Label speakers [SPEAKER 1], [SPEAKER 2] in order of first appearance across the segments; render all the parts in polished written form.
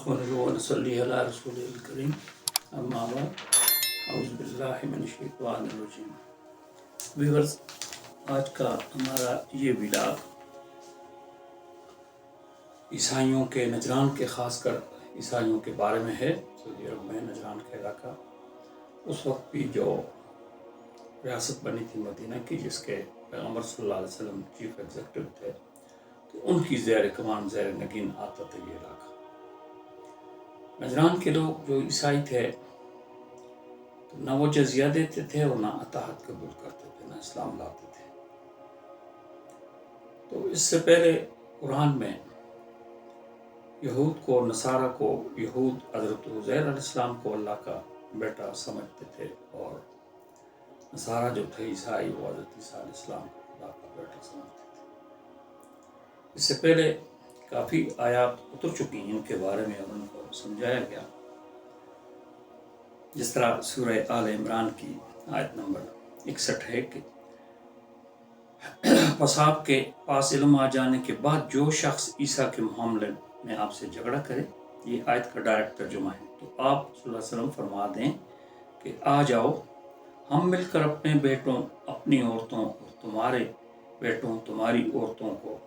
[SPEAKER 1] نحمده ونصلي على رسوله الكريم اما بعد اعوذ باللہ من الشیطان الرجیم۔ ویورز، آج کا ہمارا یہ ولاگ عیسائیوں کے نجران کے، خاص کر عیسائیوں کے بارے میں ہے۔ سعودی عرب میں نجران کا علاقہ اس وقت بھی جو ریاست بنی تھی مدینہ کی، جس کے پیغمبر صلی اللہ علیہ وسلم چیف ایگزیکٹو تھے، تو ان کی زیر کمان زیر نگین آتا تھا یہ علاقہ۔ نجران کے لوگ جو عیسائی تھے تو نہ وہ جزیہ دیتے تھے اور نہ اطاعت قبول کرتے تھے، نہ اسلام لاتے تھے۔ تو اس سے پہلے قرآن میں یہود کو، نصارہ کو، یہود حضرت عزیر علیہ السلام کو اللہ کا بیٹا سمجھتے تھے، اور نصارہ جو تھے عیسائی، وہ حضرت عیسیٰ علیہ السلام کو اللہ کا بیٹا سمجھتے تھے۔ اس سے پہلے کافی آیات اتر چکی ہیں ان کے بارے میں اور ان کو سمجھایا گیا، جس طرح سورہ آل عمران کی آیت نمبر 61 ہے کہ پس آپ کے پاس علم آ جانے کے بعد جو شخص عیسیٰ کے معاملے میں آپ سے جھگڑا کرے، یہ آیت کا ڈائریکٹ ترجمہ ہے، تو آپ صلی اللہ علیہ وسلم فرما دیں کہ آ جاؤ، ہم مل کر اپنے بیٹوں، اپنی عورتوں اور تمہارے بیٹوں، تمہاری عورتوں کو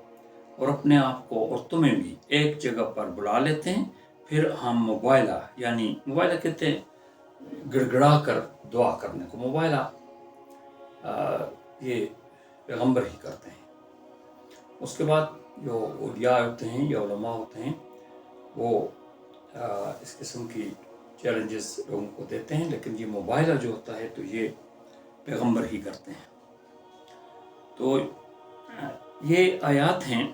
[SPEAKER 1] اور اپنے آپ کو اور تمہیں بھی ایک جگہ پر بلا لیتے ہیں، پھر ہم مباہلہ، یعنی مباہلہ کہتے ہیں گڑ گڑا کر دعا کرنے کو، مباہلہ یہ پیغمبر ہی کرتے ہیں۔ اس کے بعد جو اولیاء ہوتے ہیں یا علماء ہوتے ہیں، وہ اس قسم کی چیلنجز لوگوں کو دیتے ہیں، لیکن یہ مباہلہ جو ہوتا ہے تو یہ پیغمبر ہی کرتے ہیں۔ تو یہ آیات ہیں،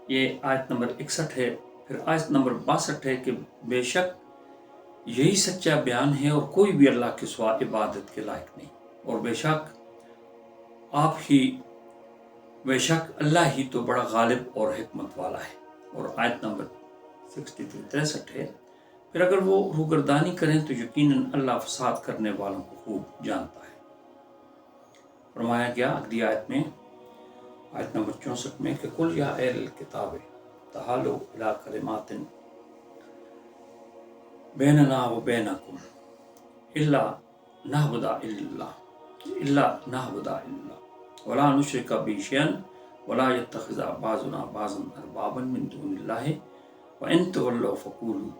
[SPEAKER 1] یہ آیت نمبر 61 ہے، پھر آیت نمبر 62 ہے کہ بے شک یہی سچا بیان ہے اور کوئی بھی اللہ کے سوا عبادت کے لائق نہیں، اور بے شک اللہ ہی تو بڑا غالب اور حکمت والا ہے۔ اور آیت نمبر 63 ہے، پھر اگر وہ روگردانی کریں تو یقیناً اللہ فساد کرنے والوں کو خوب جانتا ہے۔ فرمایا گیا اگلی آیت میں، آیت نمبر 64 میں کہ قل یا اہل الکتاب تعالوا الی کلمات بیننا و بینکم الا نعبد الا اللہ ولا نشرک به شیئا ولا يتخذ بعضنا بعضا اربابا من دون اللہ وان تولوا فقولوا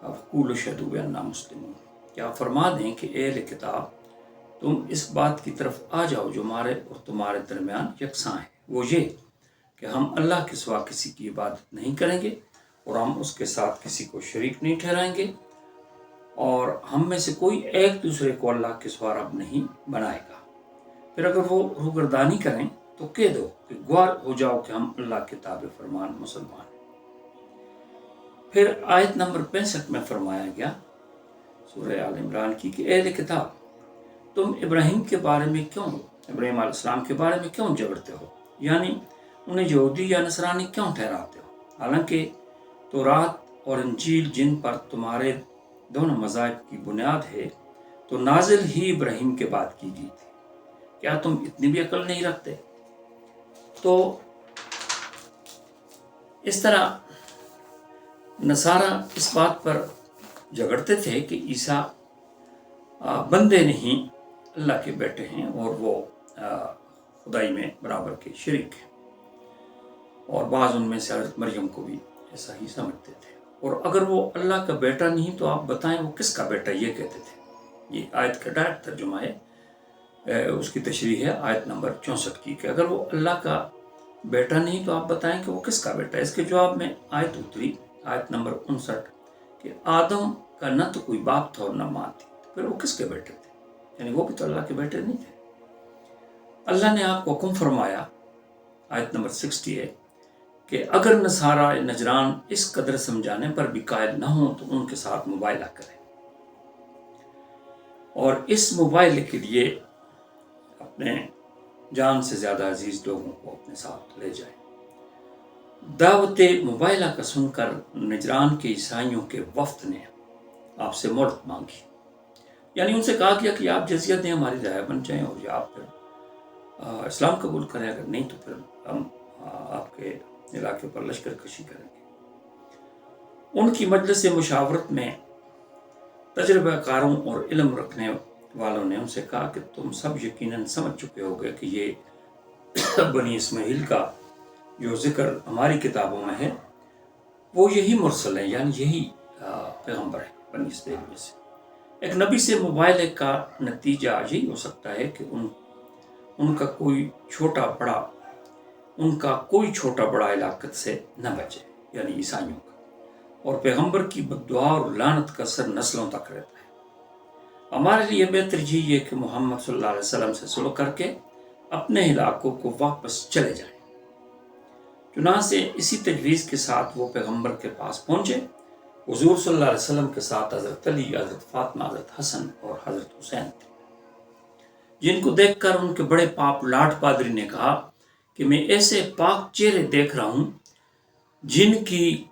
[SPEAKER 1] اشہدوا بأننا مسلمون۔ کیا فرما دیں کہ اے اہل کتاب، تم اس بات کی طرف آ جاؤ جو ہمارے اور تمہارے درمیان یکساں ہے، وہ یہ کہ ہم اللہ کے سوا کسی کی عبادت نہیں کریں گے اور ہم اس کے ساتھ کسی کو شریک نہیں ٹھہرائیں گے، اور ہم میں سے کوئی ایک دوسرے کو اللہ کے سوا رب نہیں بنائے گا۔ پھر اگر وہ روگردانی کریں تو کہہ دو کہ گوار ہو جاؤ کہ ہم اللہ کے تابع فرمان مسلمان ہیں۔ پھر آیت نمبر 65 میں فرمایا گیا سورہ آل عمران کی کہ اہل کتاب، تم ابراہیم علیہ السلام کے بارے میں کیوں جھگڑتے ہو، یعنی انہیں یہودی یا نصرانی کیوں ٹھہراتے ہو، حالانکہ تورات اور انجیل جن پر تمہارے دونوں مذاہب کی بنیاد ہے تو نازل ہی ابراہیم کے بعد کی گئی تھی، کیا تم اتنی بھی عقل نہیں رکھتے؟ تو اس طرح نصارہ اس بات پر جھگڑتے تھے کہ عیسیٰ بندے نہیں، اللہ کے بیٹے ہیں، اور وہ خدائی میں برابر کے شریک ہیں، اور بعض ان میں سے حضرت مریم کو بھی ایسا ہی سمجھتے تھے، اور اگر وہ اللہ کا بیٹا نہیں تو آپ بتائیں وہ کس کا بیٹا، یہ کہتے تھے۔ یہ آیت کا ڈائریکٹ ترجمہ ہے، اس کی تشریح ہے آیت نمبر 64 کی کہ اگر وہ اللہ کا بیٹا نہیں تو آپ بتائیں کہ وہ کس کا بیٹا ہے۔ اس کے جواب میں آیت اتری، آیت نمبر 59 کہ آدم کا نہ تو کوئی باپ تھا اور نہ ماں تھی، پھر وہ کس کے بیٹے تھے؟ یعنی وہ بھی تو اللہ کے بیٹے نہیں تھے۔ اللہ نے آپ کو حکم فرمایا، آیت نمبر 60 ہے کہ اگر نصارہ نجران اس قدر سمجھانے پر بھی قائل نہ ہوں تو ان کے ساتھ مباہلہ کریں، اور اس مباہلے کے لیے اپنے جان سے زیادہ عزیز لوگوں کو اپنے ساتھ لے جائیں۔ دعوت مباہلہ کا سن کر نجران کے عیسائیوں کے وفد نے آپ سے مہلت مانگی، یعنی ان سے کہا گیا کہ آپ جزیہ دیں، ہماری رعایا بن جائیں، اور یا آپ پھر اسلام قبول کریں، اگر نہیں تو پھر ہم آپ کے علاقے پر لشکر کشی کریں گے۔ ان کی مجلس مشاورت میں تجربہ کاروں اور علم رکھنے والوں نے ان سے کہا کہ تم سب یقیناً سمجھ چکے ہوگے کہ یہ بنی اسماعیل کا جو ذکر ہماری کتابوں میں ہے وہ یہی مرسل ہے، یعنی یہی پیغمبر ہے بنی اسرائیل میں سے۔ ایک نبی سے مباہلے کا نتیجہ یہی ہو سکتا ہے کہ ان کا کوئی چھوٹا بڑا علاقت سے نہ بچے، یعنی عیسائیوں کا، اور پیغمبر کی بد دعا اور لعنت کا اثر نسلوں تک رہتا ہے۔ ہمارے لیے بہتر یہ کہ محمد صلی اللہ علیہ وسلم سے صلح کر کے اپنے علاقوں کو واپس چلے جائیں۔ چنانچہ اسی تجویز کے ساتھ وہ پیغمبر کے پاس پہنچے۔ حضور صلی اللہ علیہ وسلم کے ساتھ حضرت علی، حضرت فاطمہ، حضرت حسن اور حضرت حسین تھے، جن کو دیکھ کر ان کے بڑے پاپ لاٹ پادری نے کہا کہ میں ایسے پاک چہرے دیکھ رہا ہوں جن کی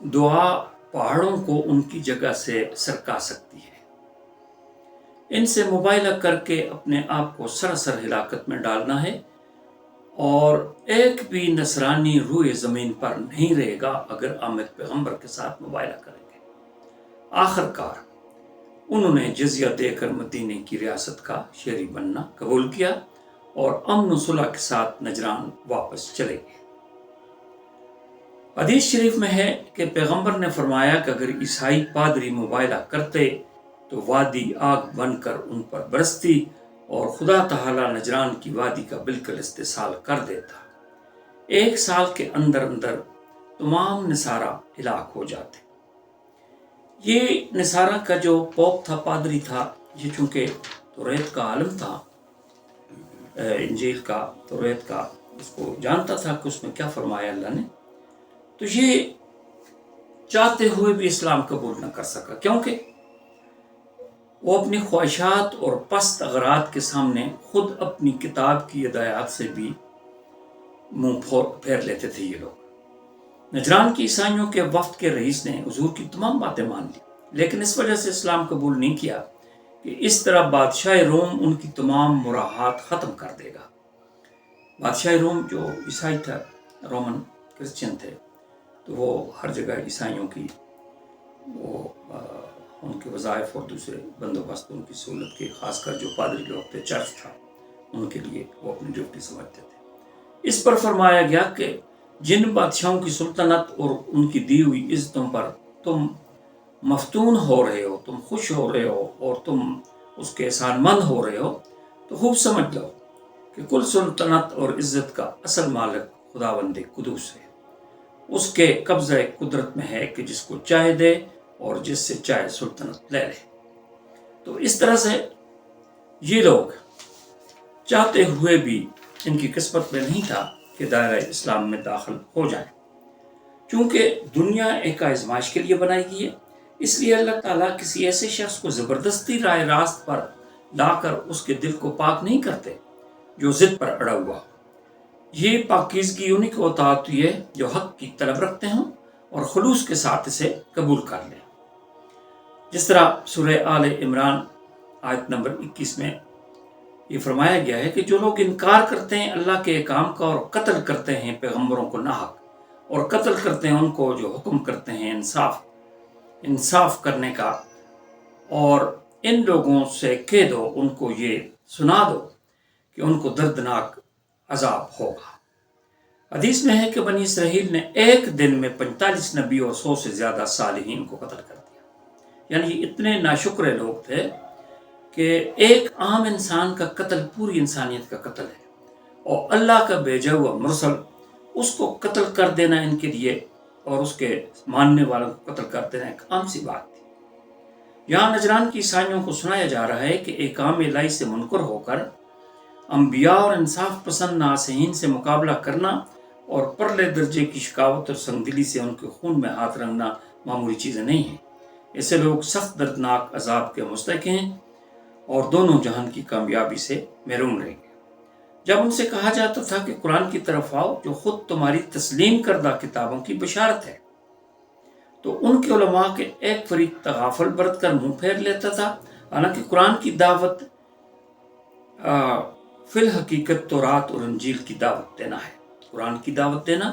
[SPEAKER 1] دعا پہاڑوں کو ان کی جگہ سے سرکا سکتی ہے۔ ان سے مباہلہ کر کے اپنے آپ کو سراسر ہلاکت میں ڈالنا ہے، اور ایک بھی نصرانی روئے زمین پر نہیں رہے گا اگر آمد پیغمبر کے ساتھ مباہلہ کریں گے۔ آخر کار انہوں نے جزیہ دے کر مدینے کی ریاست کا شہری بننا قبول کیا اور امن و صلح کے ساتھ نجران واپس چلے گئے۔ حدیث شریف میں ہے کہ پیغمبر نے فرمایا کہ اگر عیسائی پادری مباہلہ کرتے تو وادی آگ بن کر ان پر برستی اور خدا تعالی نجران کی وادی کا بالکل استحصال کر دیتا۔ 1 سال کے اندر تمام نصارہ ہلاک ہو جاتے۔ یہ نصارہ کا جو پوپ تھا، پادری تھا، یہ چونکہ توریت کا عالم تھا، انجیل کا، توریت کا، اس کو جانتا تھا کہ اس میں کیا فرمایا اللہ نے، تو یہ چاہتے ہوئے بھی اسلام قبول نہ کر سکا، کیونکہ وہ اپنی خواہشات اور پست اغراض کے سامنے خود اپنی کتاب کی ہدایات سے بھی منہ پھیر لیتے تھے۔ یہ لوگ نجران کی عیسائیوں کے وفد کے رئیس نے حضور کی تمام باتیں مان لی، لیکن اس وجہ سے اسلام قبول نہیں کیا کہ اس طرح بادشاہ روم ان کی تمام مراحات ختم کر دے گا۔ بادشاہ روم جو عیسائی تھا، رومن کرسچن تھے، تو وہ ہر جگہ عیسائیوں کی وہ ان کے وظائف اور دوسرے بندوبست ان کی سہولت کے، خاص کر جو پادری لوگ تھے، چرچ تھا، ان کے لیے وہ اپنی ڈیوٹی سمجھتے تھے۔ اس پر فرمایا گیا کہ جن بادشاہوں کی سلطنت اور ان کی دی ہوئی عزتوں پر تم مفتون ہو رہے ہو، تم خوش ہو رہے ہو اور تم اس کے احسان مند ہو رہے ہو، تو خوب سمجھ لو کہ کل سلطنت اور عزت کا اصل مالک خداوند قدوس ہے۔ اس کے قبضہ قدرت میں ہے کہ جس کو چاہے دے اور جس سے چاہے سلطنت لے لے۔ تو اس طرح سے یہ لوگ چاہتے ہوئے بھی ان کی قسمت میں نہیں تھا کہ دائرہ اسلام میں داخل ہو جائیں۔ چونکہ دنیا ایک آزمائش کے لیے بنائی گئی ہے، اس لیے اللہ تعالیٰ کسی ایسے شخص کو زبردستی راہ راست پر لا کر اس کے دل کو پاک نہیں کرتے جو ضد پر اڑا ہوا۔ یہ پاکیزگی انہیں کو عطا ہوتی ہے جو حق کی طلب رکھتے ہوں اور خلوص کے ساتھ اسے قبول کر لیں۔ جس طرح سورہ آل عمران آیت نمبر 21 میں یہ فرمایا گیا ہے کہ جو لوگ انکار کرتے ہیں اللہ کے احکام کا اور قتل کرتے ہیں پیغمبروں کو ناحق، اور قتل کرتے ہیں ان کو جو حکم کرتے ہیں انصاف کرنے کا، اور ان لوگوں سے کہہ دو، ان کو یہ سنا دو کہ ان کو دردناک عذاب ہوگا۔ حدیث میں ہے کہ بنی اسرائیل نے ایک دن میں 45 نبی اور 100 سے زیادہ صالحین کو قتل کر دیا۔ یعنی یہ اتنے ناشکر لوگ تھے کہ ایک عام انسان کا قتل پوری انسانیت کا قتل ہے، اور اللہ کا بھیجا ہوا مرسل اس کو قتل کر دینا ان کے لیے اور اس کے ماننے والوں کو قتل کر دینا ایک عام سی بات تھی۔ یہاں نجران کی عیسائیوں کو سنایا جا رہا ہے کہ احکام الہی سے منکر ہو کر انبیاء اور انصاف پسند ناصحین سے مقابلہ کرنا اور پرلے درجے کی شکاوت اور سنگدلی سے ان کے خون میں ہاتھ رنگنا معمولی چیزیں نہیں ہیں۔ ایسے لوگ سخت دردناک عذاب کے مستحق ہیں اور دونوں جہان کی کامیابی سے محروم رہیں گے۔ جب ان سے کہا جاتا تھا کہ قرآن کی طرف آؤ جو خود تمہاری تسلیم کردہ کتابوں کی بشارت ہے، تو ان کے علماء کے ایک فریق تغافل برت کر منہ پھیر لیتا تھا، حالانکہ قرآن کی دعوت فی الحقیقت تورات اور انجیل کی دعوت دینا ہے۔ قرآن کی دعوت دینا